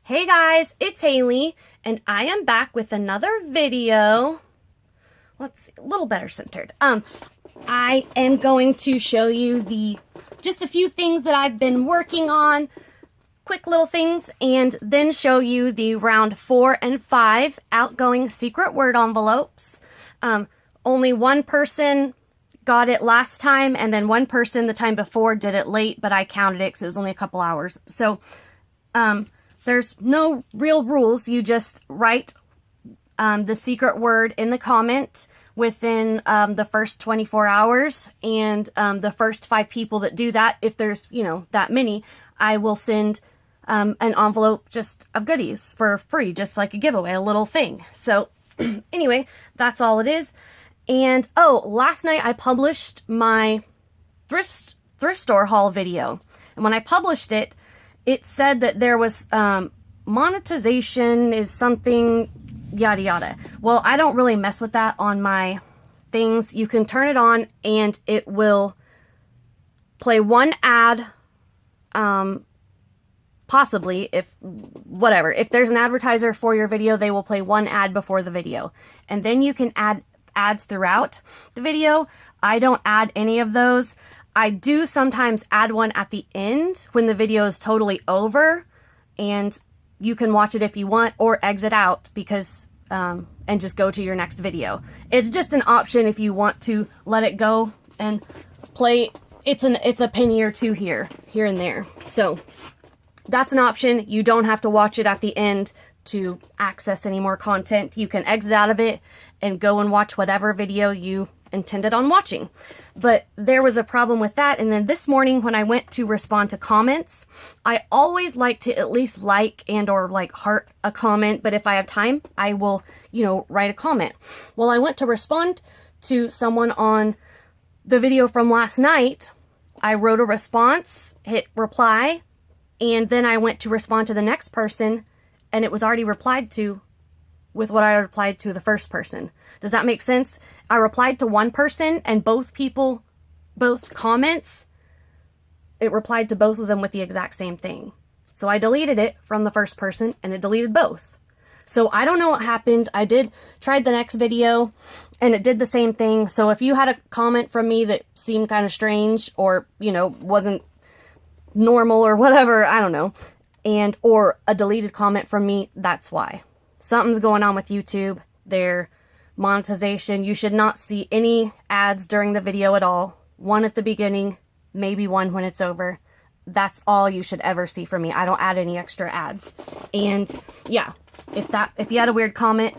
Hey guys, it's Haley, and I am back with another video. Let's see, a little better centered. I am going to show you just a few things that I've been working on, quick little things, and then show you the round 4 and 5 outgoing secret word envelopes. Only one person got it last time, and then one person the time before did it late, but I counted it because it was only a couple hours. So, there's no real rules. You just write the secret word in the comment within the first 24 hours. And the first 5 people that do that, if there's, that many, I will send an envelope just of goodies for free, just like a giveaway, a little thing. So anyway, that's all it is. And last night I published my thrift store haul video. And when I published it, it said that there was monetization is something yada yada. Well, I don't really mess with that on my things. You can turn it on and it will play one ad, possibly, if there's an advertiser for your video, they will play one ad before the video. And then you can add ads throughout the video. I don't add any of those. I do sometimes add one at the end when the video is totally over, and you can watch it if you want or exit out because and just go to your next video. It's just an option if you want to let it go and play. It's a penny or two here and there. So that's an option. You don't have to watch it at the end to access any more content. You can exit out of it and go and watch whatever video you intended on watching. But there was a problem with that, and then this morning when I went to respond to comments, I always like to at least like and or heart a comment, but if I have time, I will, write a comment. Well, I went to respond to someone on the video from last night. I wrote a response, hit reply, and then I went to respond to the next person, and it was already replied to with what I replied to the first person. Does that make sense? I replied to one person and both comments, it replied to both of them with the exact same thing. So I deleted it from the first person and it deleted both. So I don't know what happened. I tried the next video and it did the same thing. So if you had a comment from me that seemed kind of strange or, wasn't normal or whatever, I don't know, or a deleted comment from me, that's why. Something's going on with YouTube. Their monetization. You should not see any ads during the video at all. One at the beginning, maybe one when it's over. That's all you should ever see from me. I don't add any extra ads. And yeah, if you had a weird comment,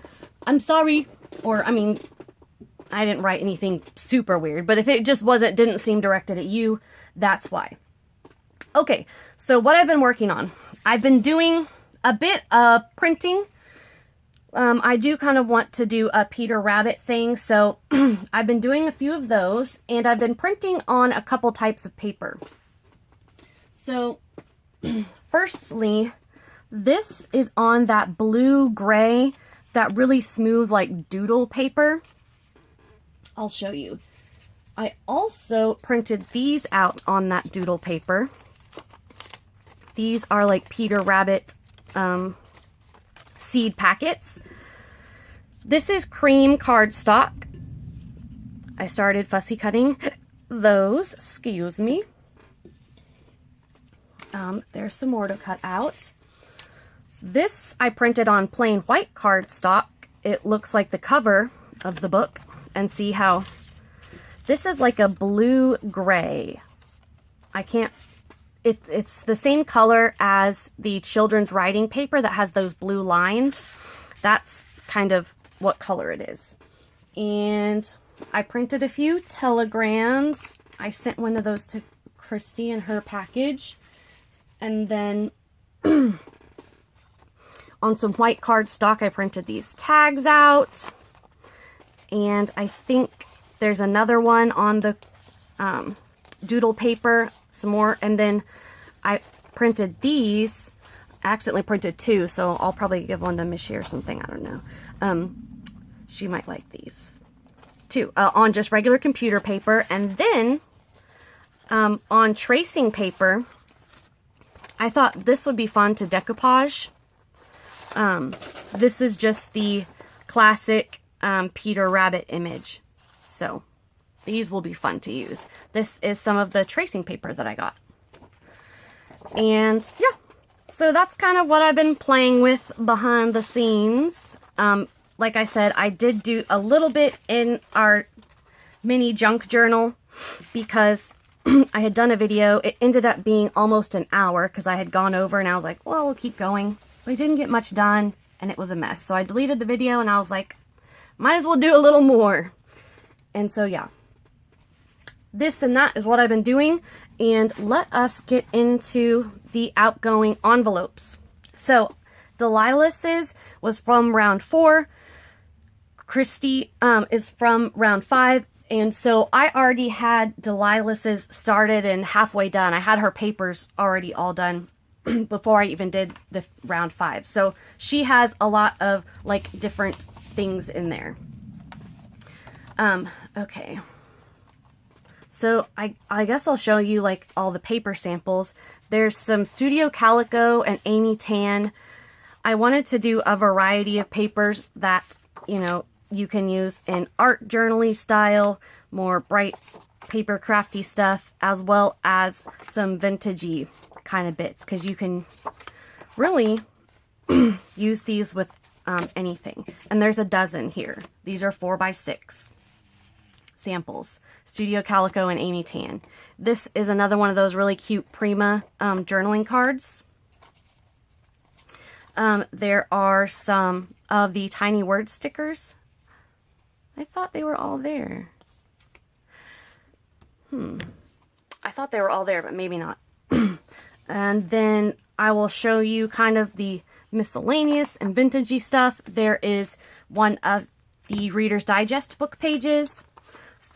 I'm sorry. Or, I didn't write anything super weird, but if it just didn't seem directed at you, that's why. Okay, so what I've been working on. I've been doing a bit of printing. I do kind of want to do a Peter Rabbit thing, so I've been doing a few of those, and I've been printing on a couple types of paper. So, firstly, this is on that blue-gray, that really smooth, doodle paper. I'll show you. I also printed these out on that doodle paper. These are Peter Rabbit, seed packets. This is cream cardstock. I started fussy cutting those. Excuse me. There's some more to cut out. This I printed on plain white cardstock. It looks like the cover of the book. And see how this is like a blue-gray. It's the same color as the children's writing paper that has those blue lines. That's kind of what color it is. And I printed a few telegrams. I sent one of those to Kristy in her package. And then on some white cardstock, I printed these tags out. And I think there's another one on the doodle paper, some more, and then I printed these. I accidentally printed 2, so I'll probably give one to Michie or something, I don't know. She might like these too, on just regular computer paper. And then on tracing paper, I thought this would be fun to decoupage This is just the classic Peter Rabbit image. So these will be fun to use. This is some of the tracing paper that I got. And yeah, so that's kind of what I've been playing with behind the scenes. Like I said, I did do a little bit in our mini junk journal because I had done a video. It ended up being almost an hour because I had gone over and I was like, well, we'll keep going. We didn't get much done and it was a mess. So I deleted the video and I was like, might as well do a little more. And so yeah, this and that is what I've been doing. And let us get into the outgoing envelopes. So Delilas's was from round 4. Kristy is from round 5. And so I already had Delilas's started and halfway done. I had her papers already all done before I even did the round 5. So she has a lot of like different things in there. Okay. So I guess I'll show you like all the paper samples. There's some Studio Calico and Amy Tan. I wanted to do a variety of papers that, you know, you can use in art journal-y style, more bright paper crafty stuff, as well as some vintagey kind of bits, because you can really use these with anything. And there's a dozen here. These are 4x6 samples. Studio Calico and Amy Tan. This is another one of those really cute Prima journaling cards. There are some of the tiny word stickers. I thought they were all there. I thought they were all there, but maybe not. And then I will show you kind of the miscellaneous and vintagey stuff. There is one of the Reader's Digest book pages,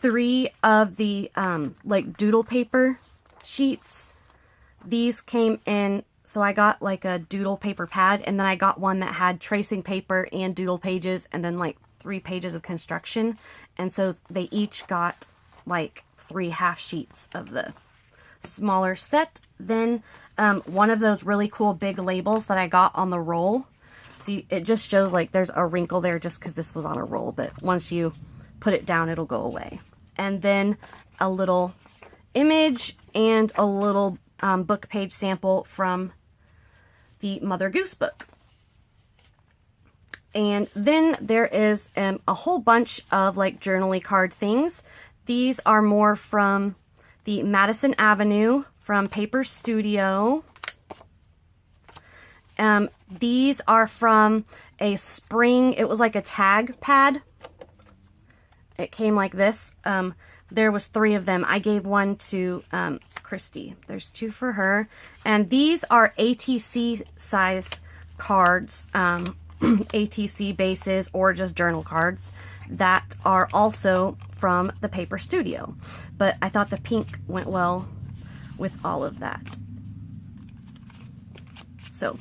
3 of the like doodle paper sheets. These came in, so I got like a doodle paper pad, and then I got one that had tracing paper and doodle pages, and then like 3 pages of construction. And so they each got like 3 half sheets of the smaller set. Then one of those really cool big labels that I got on the roll. See, it just shows like there's a wrinkle there just because this was on a roll, but once you put it down, it'll go away. And then a little image and a little book page sample from the Mother Goose book. And then there is a whole bunch of like journaly card things. These are more from the Madison Avenue from Paper Studio. These are from a spring, it was like a tag pad. It came like this. There was 3 of them. I gave one to Kristy. There's 2 for her. And these are ATC size cards, ATC bases, or just journal cards that are also from the Paper Studio. But I thought the pink went well with all of that. So,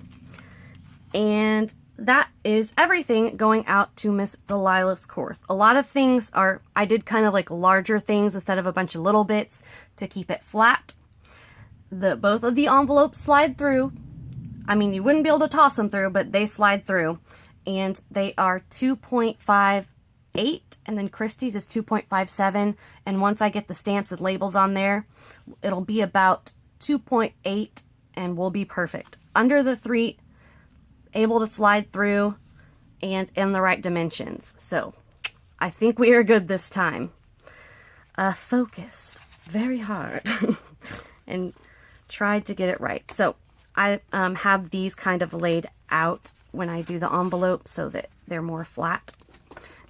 and that is everything going out to Miss Delilas Korth. A lot of things are, I did kind of like larger things instead of a bunch of little bits to keep it flat. Both of the envelopes slide through. I mean, you wouldn't be able to toss them through, but they slide through. And they are 2.58, and then Kristy's is 2.57. And once I get the stamps and labels on there, it'll be about 2.8 and we'll be perfect. Under the 3, able to slide through and in the right dimensions. So I think we are good this time. Focused very hard and tried to get it right. So I have these kind of laid out when I do the envelope so that they're more flat.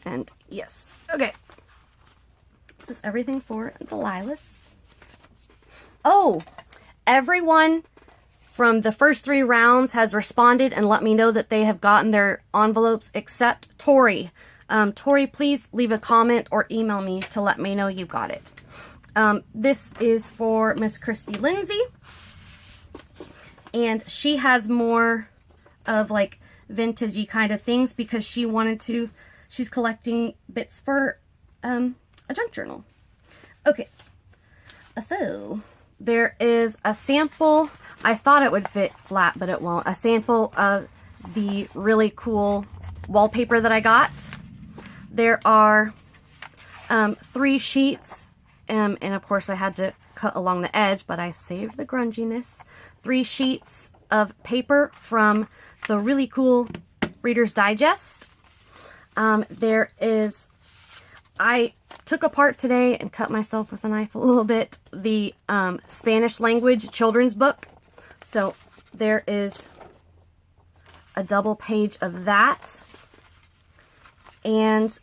And yes, okay. This is everything for Delilas. Oh, everyone from the first 3 rounds has responded and let me know that they have gotten their envelopes except Tori. Tori, please leave a comment or email me to let me know you got it. This is for Miss Kristy Lindsay. And she has more of like vintagey kind of things because she wanted to, she's collecting bits for a junk journal. Okay. So there is a sample. I thought it would fit flat, but it won't. A sample of the really cool wallpaper that I got. There are 3 sheets, and of course I had to cut along the edge, but I saved the grunginess. 3 sheets of paper from the really cool Reader's Digest. I took apart today and cut myself with a knife a little bit, the Spanish language children's book. So there is a double page of that. And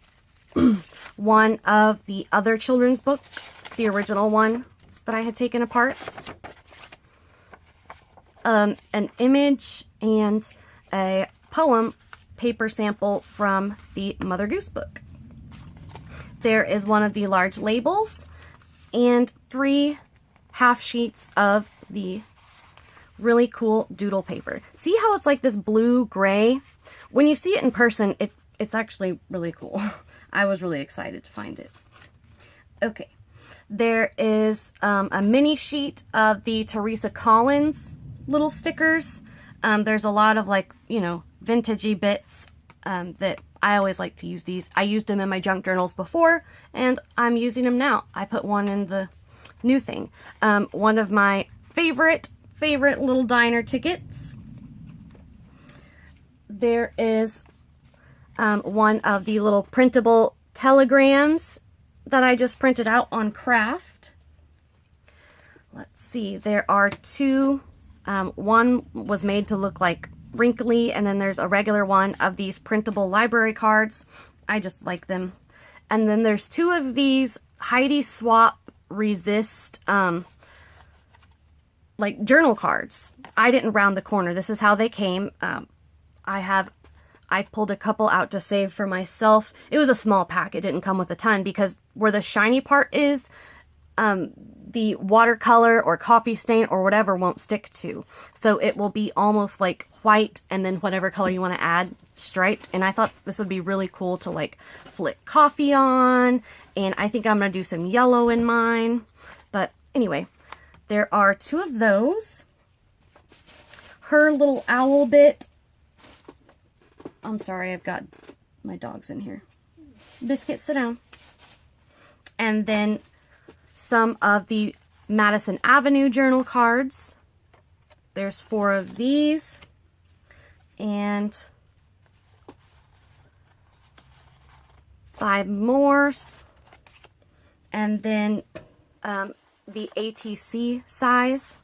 one of the other children's book, the original one that I had taken apart. An image and a poem paper sample from the Mother Goose book. There is one of the large labels and 3 half sheets of the really cool doodle paper. See how it's like this blue-gray? When you see it in person, it's actually really cool. I was really excited to find it. Okay, there is a mini sheet of the Teresa Collins little stickers. There's a lot of, like, you know, vintagey bits that I always like to use these. I used them in my junk journals before, and I'm using them now. I put one in the new thing. One of my favorite little diner tickets. There is one of the little printable telegrams that I just printed out on craft. Let's see, there are 2. One was made to look like wrinkly, and then there's a regular one of these printable library cards. I just like them. And then there's 2 of these Heidi Swap Resist like journal cards. I didn't round the corner. This is how they came. I pulled a couple out to save for myself. It was a small pack. It didn't come with a ton because where the shiny part is, the watercolor or coffee stain or whatever won't stick to. So it will be almost like white and then whatever color you want to add striped. And I thought this would be really cool to like flick coffee on. And I think I'm going to do some yellow in mine. But anyway, there are 2 of those. Her little owl bit. I'm sorry, I've got my dogs in here. Biscuit, sit down. And then some of the Madison Avenue journal cards. There's 4 of these. And 5 more. And then the ATC size.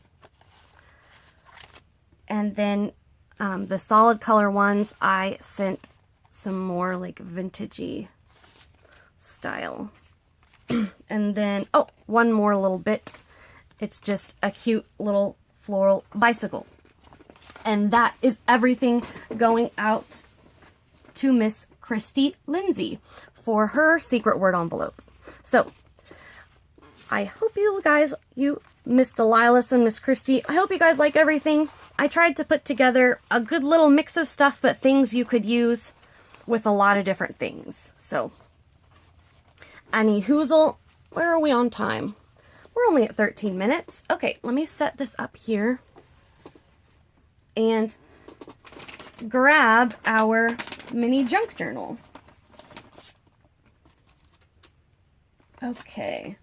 And then the solid color ones, I sent some more like vintagey style. And then, oh, one more little bit. It's just a cute little floral bicycle. And that is everything going out to Miss Kristy Lindsay for her secret word envelope. So, I hope you guys, Miss Delilas and Miss Kristy, I hope you guys like everything. I tried to put together a good little mix of stuff, but things you could use with a lot of different things. So, any hoozle, where are we on time? We're only at 13 minutes. Okay, let me set this up here and grab our mini junk journal. Okay.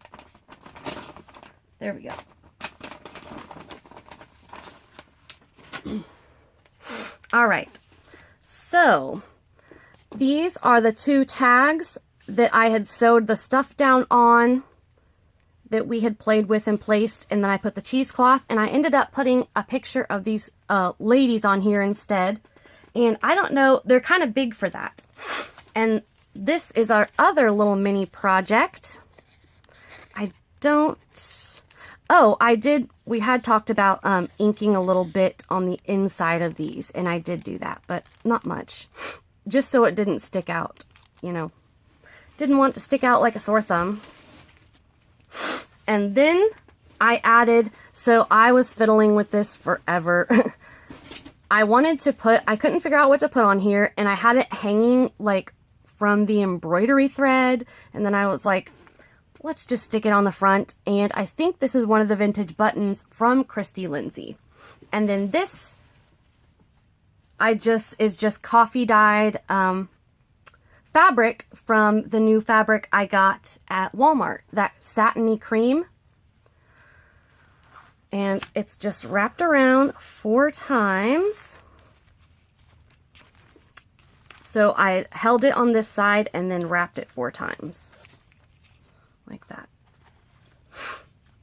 There we go. All right. So, these are the 2 tags that I had sewed the stuff down on that we had played with and placed, and then I put the cheesecloth, and I ended up putting a picture of these ladies on here instead. And I don't know, they're kind of big for that. And this is our other little mini project. We had talked about inking a little bit on the inside of these, and I did do that, but not much. Just so it didn't stick out, you know. Didn't want to stick out like a sore thumb. And then I added, so I was fiddling with this forever. I couldn't figure out what to put on here, and I had it hanging like from the embroidery thread, and then I was like, let's just stick it on the front. And I think this is one of the vintage buttons from Kristy Lindsay. And then this is just coffee dyed fabric from the new fabric I got at Walmart, that satiny cream. And it's just wrapped around 4 times. So I held it on this side and then wrapped it 4 times. Like that.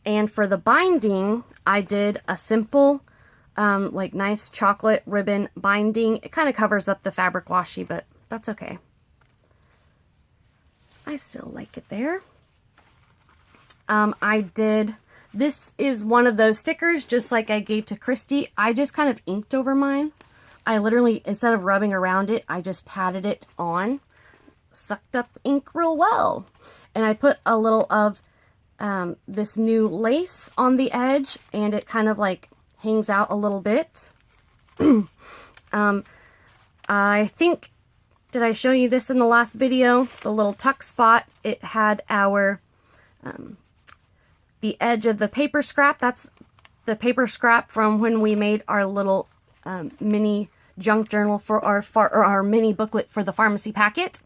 And for the binding, I did a simple, like nice chocolate ribbon binding. It kind of covers up the fabric washi, but that's okay. I still like it there. This is one of those stickers, just like I gave to Kristy. I just kind of inked over mine. I literally, instead of rubbing around it, I just patted it on. Sucked up ink real well. And I put a little of this new lace on the edge, and it kind of like hangs out a little bit. I think, did I show you this in the last video? The little tuck spot, it had our, the edge of the paper scrap. That's the paper scrap from when we made our little mini junk journal for our mini booklet for the pharmacy packet.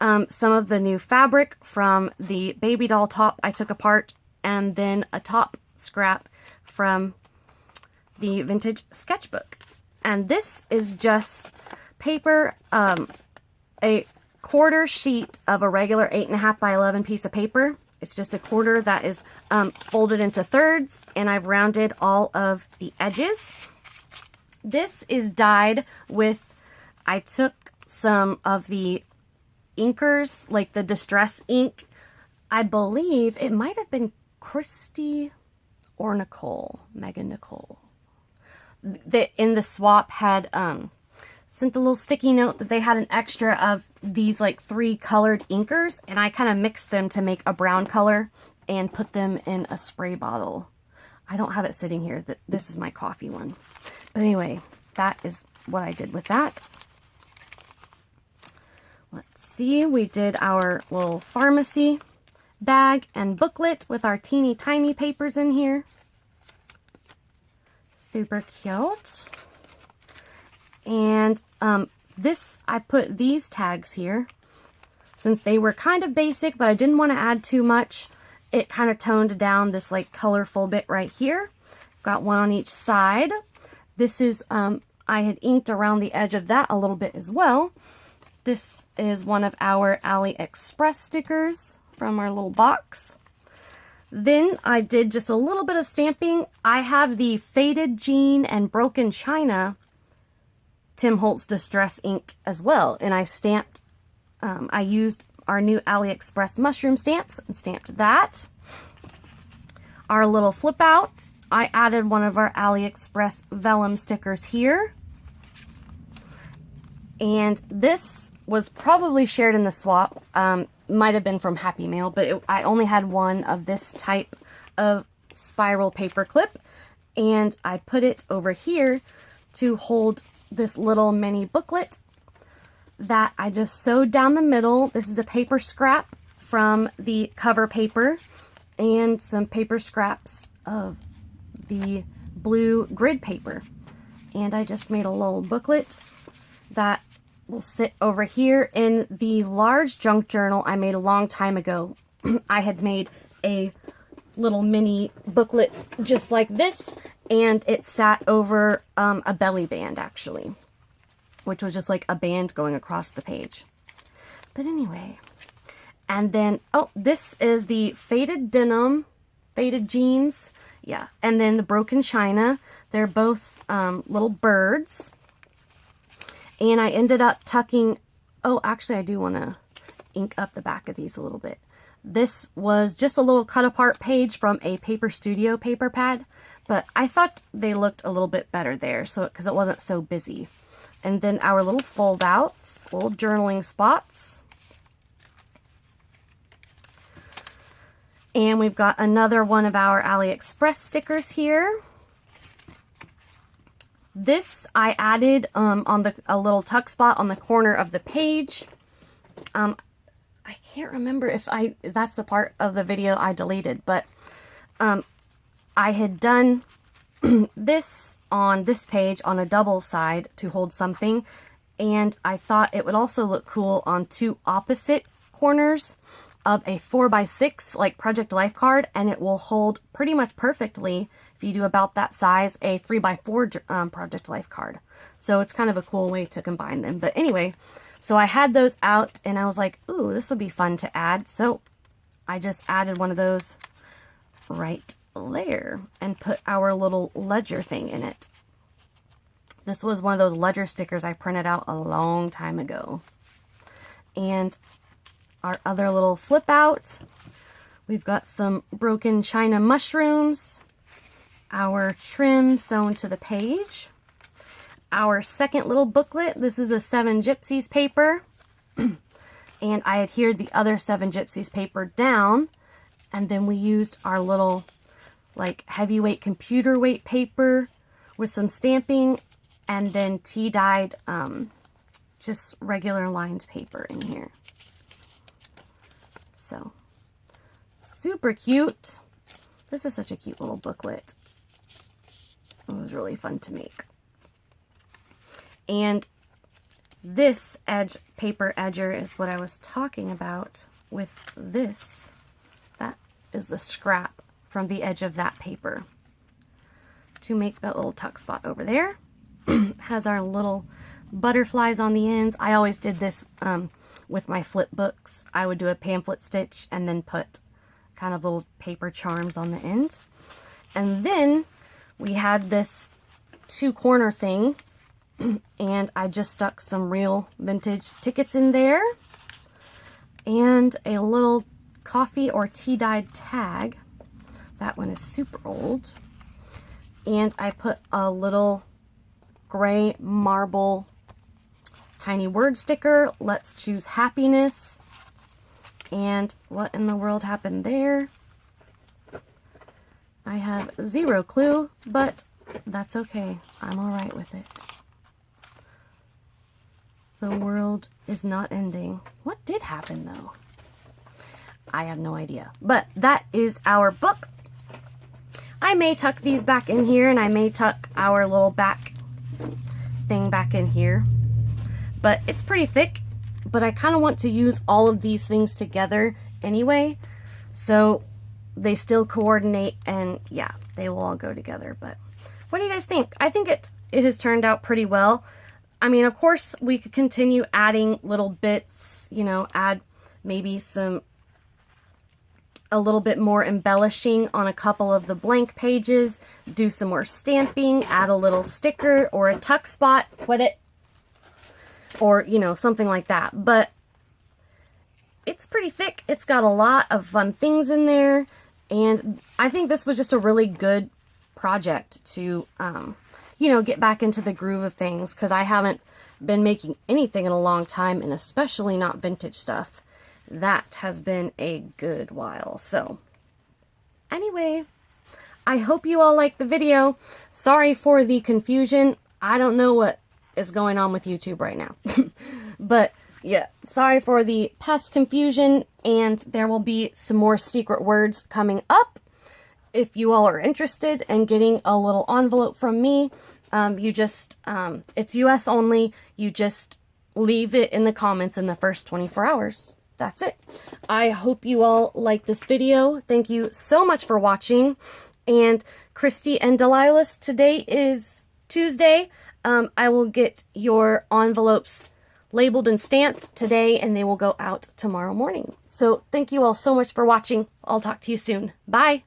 Some of the new fabric from the baby doll top I took apart, and then a top scrap from the vintage sketchbook. And this is just paper, a quarter sheet of a regular 8.5 by 11 piece of paper. It's just a quarter that is folded into thirds, and I've rounded all of the edges. This is dyed with, I took some of the inkers, like the Distress ink. I believe it might have been Kristy or Nicole, Megan Nicole. In the swap had sent a little sticky note that they had an extra of these like 3 colored inkers, and I kind of mixed them to make a brown color and put them in a spray bottle. I don't have it sitting here. This is my coffee one. But anyway, that is what I did with that. Let's see, we did our little pharmacy bag and booklet with our teeny tiny papers in here. Super cute. And I put these tags here since they were kind of basic, but I didn't want to add too much. It kind of toned down this like colorful bit right here. Got one on each side. This is, I had inked around the edge of that a little bit as well. This is one of our AliExpress stickers from our little box. Then I did just a little bit of stamping. I have the Faded Jean and Broken China Tim Holtz Distress ink as well, and I stamped, I used our new AliExpress mushroom stamps and stamped that. Our little flip out, I added one of our AliExpress vellum stickers here. And this was probably shared in the swap, might have been from Happy Mail, but I only had one of this type of spiral paper clip, and I put it over here to hold this little mini booklet that I just sewed down the middle. This is a paper scrap from the cover paper and some paper scraps of the blue grid paper. And I just made a little booklet that will sit over here. In the large junk journal I made a long time ago, I had made a little mini booklet just like this, and it sat over a belly band actually, which was just like a band going across the page. But anyway, and then, oh, this is the faded denim, faded jeans, yeah, and then the Broken China. They're both little birds. And I ended up tucking, oh, actually I do want to ink up the back of these a little bit. This was just a little cut apart page from a Paper Studio paper pad, but I thought they looked a little bit better there, so because it wasn't so busy. And then our little fold outs, little journaling spots. And we've got another one of our AliExpress stickers here. This I added on a little tuck spot on the corner of the page. I can't remember if that's the part of the video I deleted, but I had done this on this page on a double side to hold something, and I thought it would also look cool on two opposite corners of a 4x6 like Project Life card, and it will hold pretty much perfectly if you do about that size a 3x4 Project Life card. So it's kind of a cool way to combine them. But anyway, so I had those out and I was like, ooh, this would be fun to add. So I just added one of those right there and put our little ledger thing in it. This was one of those ledger stickers I printed out a long time ago. And our other little flip out, we've got some broken china mushrooms, our trim sewn to the page, our second little booklet. This is a 7 Gypsies paper, and I adhered the other 7 Gypsies paper down, and then we used our little like heavyweight computer weight paper with some stamping, and then tea dyed just regular lined paper in here. So super cute. This is such a cute little booklet. It was really fun to make. And this edge paper edger is what I was talking about with this. That is the scrap from the edge of that paper to make that little tuck spot over there. Has our little butterflies on the ends. I always did this with my flip books. I would do a pamphlet stitch and then put kind of little paper charms on the end. And then we had this 2-corner thing, and I just stuck some real vintage tickets in there and a little coffee or tea dyed tag. That one is super old. And I put a little gray marble tiny word sticker. Let's choose happiness. And what in the world happened there? I have zero clue, but that's okay. I'm all right with it. The world is not ending. What did happen though? I have no idea. But that is our book. I may tuck these back in here, and I may tuck our little back thing back in here. But it's pretty thick, but I kind of want to use all of these things together anyway, so they still coordinate, and yeah, they will all go together. But what do you guys think? I think it has turned out pretty well. I mean, of course, we could continue adding little bits, you know, add maybe a little bit more embellishing on a couple of the blank pages, do some more stamping, add a little sticker or a tuck spot, put it, or, you know, something like that. But it's pretty thick. It's got a lot of fun things in there, and I think this was just a really good project to, you know, get back into the groove of things, because I haven't been making anything in a long time, and especially not vintage stuff. That has been a good while. So anyway, I hope you all liked the video. Sorry for the confusion. I don't know what is going on with YouTube right now. But yeah, sorry for the past confusion, and there will be some more secret words coming up. If you all are interested in getting a little envelope from me, you just, it's US only. You just leave it in the comments in the first 24 hours. That's it. I hope you all like this video. Thank you so much for watching. And Kristy and Delilas, today is Tuesday. I will get your envelopes labeled and stamped today, and they will go out tomorrow morning. So thank you all so much for watching. I'll talk to you soon. Bye.